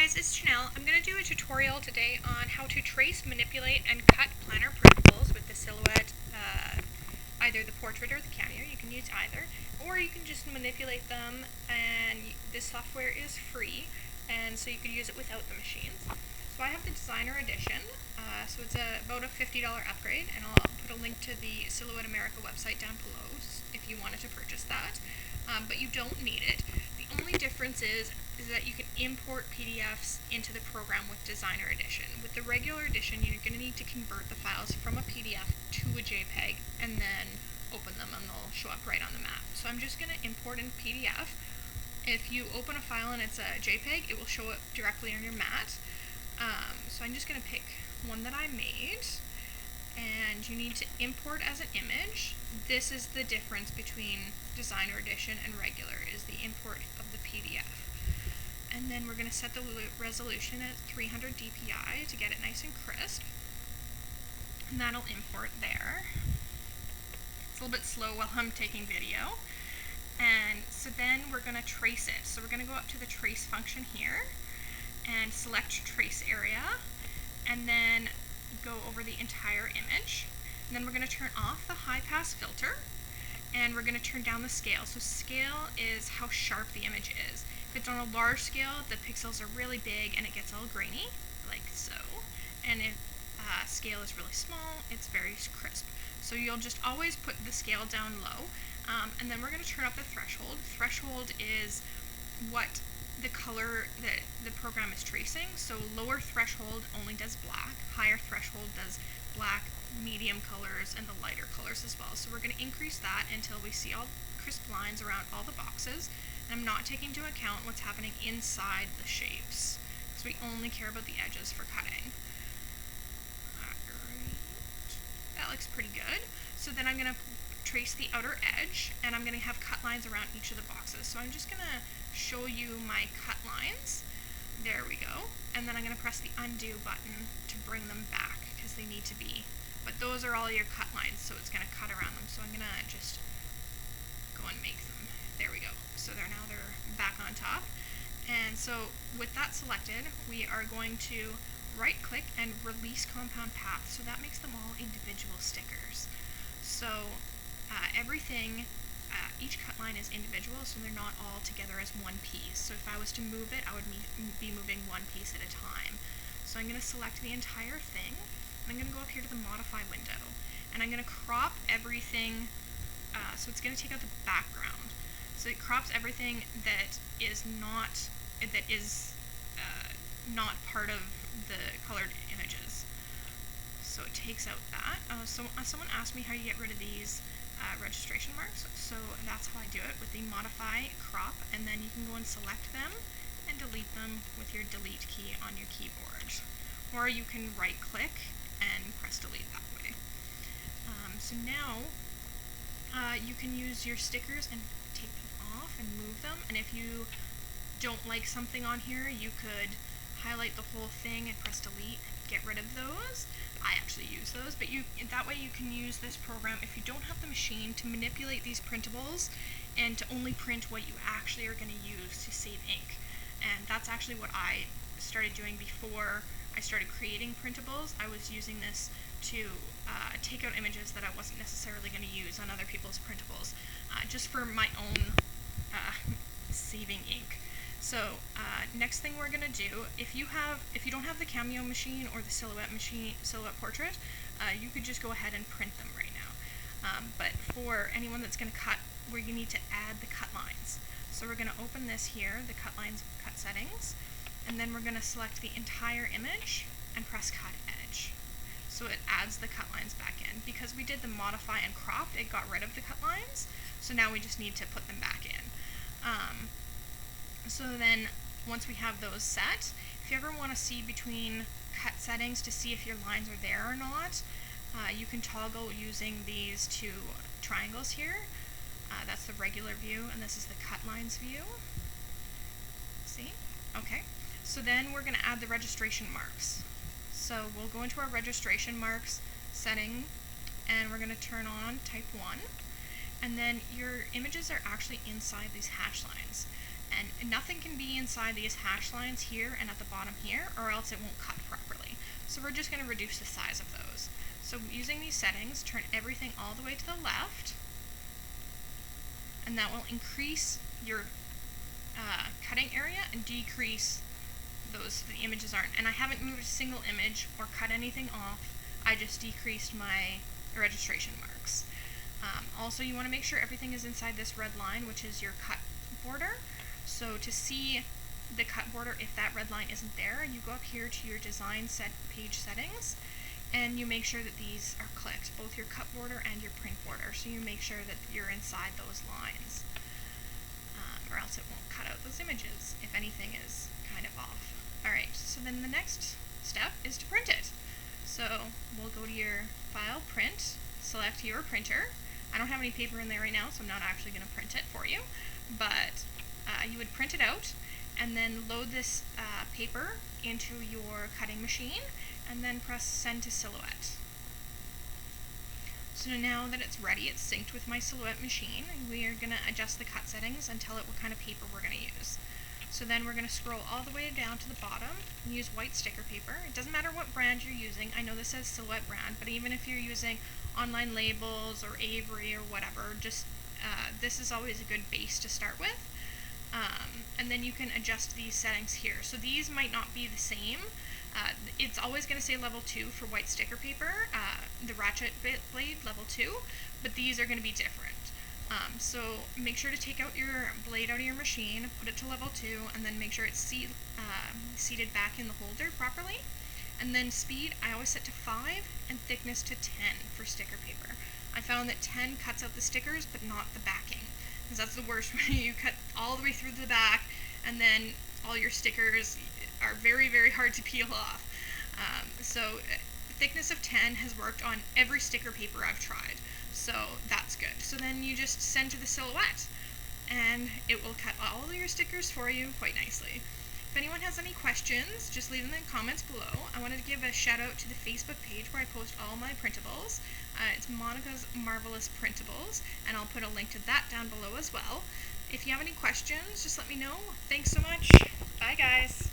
guys, it's Janelle. I'm going to do a tutorial today on how to trace, manipulate, and cut planner printables with the silhouette, either the portrait or the cameo. You can use either, or you can just manipulate them, and this software is free, and so you can use it without the machines. So I have the designer edition, so it's about a $50 upgrade, and I'll put a link to the Silhouette America website down below if you wanted to purchase that, but you don't need it. The only difference is that you can import PDFs into the program with Designer Edition. With the regular edition, you're going to need to convert the files from a PDF to a JPEG and then open them and they'll show up right on the map. So I'm just going to import in PDF. If you open a file and it's a JPEG, it will show up directly on your mat. So I'm just going to pick one that I made, and you need to import as an image. This is the difference between Designer Edition and regular, is the import of the PDF. And then we're going to set the resolution at 300 dpi to get it nice and crisp. And that'll import there. It's a little bit slow while I'm taking video. And so then we're going to trace it. So we're going to go up to the trace function here and select trace area, and then go over the entire image. And then we're going to turn off the high pass filter, and we're going to turn down the scale. So scale is how sharp the image is. If it's on a large scale, the pixels are really big and it gets all grainy, like so. And if scale is really small, it's very crisp. So you'll just always put the scale down low. And then we're going to turn up the threshold. Threshold is what the color that the program is tracing. So lower threshold only does black, higher threshold does black, medium colors, and the lighter colors as well. So we're going to increase that until we see all crisp lines around all the boxes. And I'm not taking into account what's happening inside the shapes, because we only care about the edges for cutting. Alright, that looks pretty good. So then I'm going to trace the outer edge, and I'm going to have cut lines around each of the boxes. So I'm just going to show you my cut lines. There we go. And then I'm going to press the undo button to bring them back, because they need to be. But those are all your cut lines, so it's going to cut around them. So I'm going to just go and make them. There we go. So they're back on top. And so with that selected, we are going to right click and release compound path. So that makes them all individual stickers. So each cut line is individual, so they're not all together as one piece. So if I was to move it, I would be moving one piece at a time. So I'm going to select the entire thing, and I'm going to go up here to the modify window, and I'm going to crop everything, so it's going to take out the background. So it crops everything that is not part of the colored images. So it takes out that. Someone asked me how you get rid of these registration marks. So that's how I do it, with the modify crop, and then you can go and select them and delete them with your delete key on your keyboard. Or you can right click and press delete that way. So now you can use your stickers and take them off and move them, and if you don't like something on here, you could highlight the whole thing and press delete, get rid of those. I actually use those, but that way you can use this program if you don't have the machine to manipulate these printables and to only print what you actually are going to use to save ink. And that's actually what I started doing before I started creating printables. I was using this to take out images that I wasn't necessarily going to use on other people's printables, just for my own saving ink. So next thing we're going to do, if you don't have the Cameo machine or the Silhouette portrait, you could just go ahead and print them right now. But for anyone that's going to cut, where you need to add the cut lines. So we're going to open this here, the cut lines, cut settings, and then we're going to select the entire image and press cut edge. So it adds the cut lines back in. Because we did the modify and cropped, it got rid of the cut lines, so now we just need to put them back in. So then, once we have those set, if you ever want to see between cut settings to see if your lines are there or not, you can toggle using these two triangles here. That's the regular view, and this is the cut lines view. See? Okay. So then we're going to add the registration marks. So we'll go into our registration marks setting, and we're going to turn on type 1. And then your images are actually inside these hash lines. And nothing can be inside these hash lines here and at the bottom here, or else it won't cut properly. So we're just going to reduce the size of those. So using these settings, turn everything all the way to the left, and that will increase your cutting area and decrease the images aren't. And I haven't moved a single image or cut anything off. I just decreased my registration marks. Also, you want to make sure everything is inside this red line, which is your cut border. So to see the cut border, if that red line isn't there, you go up here to your design page settings, and you make sure that these are clicked, both your cut border and your print border. So you make sure that you're inside those lines, or else it won't cut out those images if anything is kind of off. Alright, so then the next step is to print it. So we'll go to your File, Print, select your printer. I don't have any paper in there right now, so I'm not actually going to print it for you, but you would print it out and then load this paper into your cutting machine and then press Send to Silhouette. So now that it's ready, it's synced with my Silhouette machine, and we are going to adjust the cut settings and tell it what kind of paper we're going to use. So then we're going to scroll all the way down to the bottom and use white sticker paper. It doesn't matter what brand you're using. I know this says Silhouette brand, but even if you're using Online Labels or Avery or whatever, just this is always a good base to start with. And then you can adjust these settings here. So these might not be the same. It's always going to say level 2 for white sticker paper, the ratchet blade level 2, but these are going to be different. So make sure to take out your blade out of your machine, put it to level 2, and then make sure it's seated back in the holder properly. And then speed, I always set to 5, and thickness to 10 for sticker paper. I found that 10 cuts out the stickers, but not the backing, because that's the worst when you cut all the way through the back, and then all your stickers are very, very hard to peel off. So thickness of 10 has worked on every sticker paper I've tried, so that's good. So then you just send to the Silhouette, and it will cut all of your stickers for you quite nicely. If anyone has any questions, just leave them in the comments below. I wanted to give a shout out to the Facebook page where I post all my printables. It's Monica's Marvelous Printables, and I'll put a link to that down below as well. If you have any questions, just let me know. Thanks so much. Bye guys.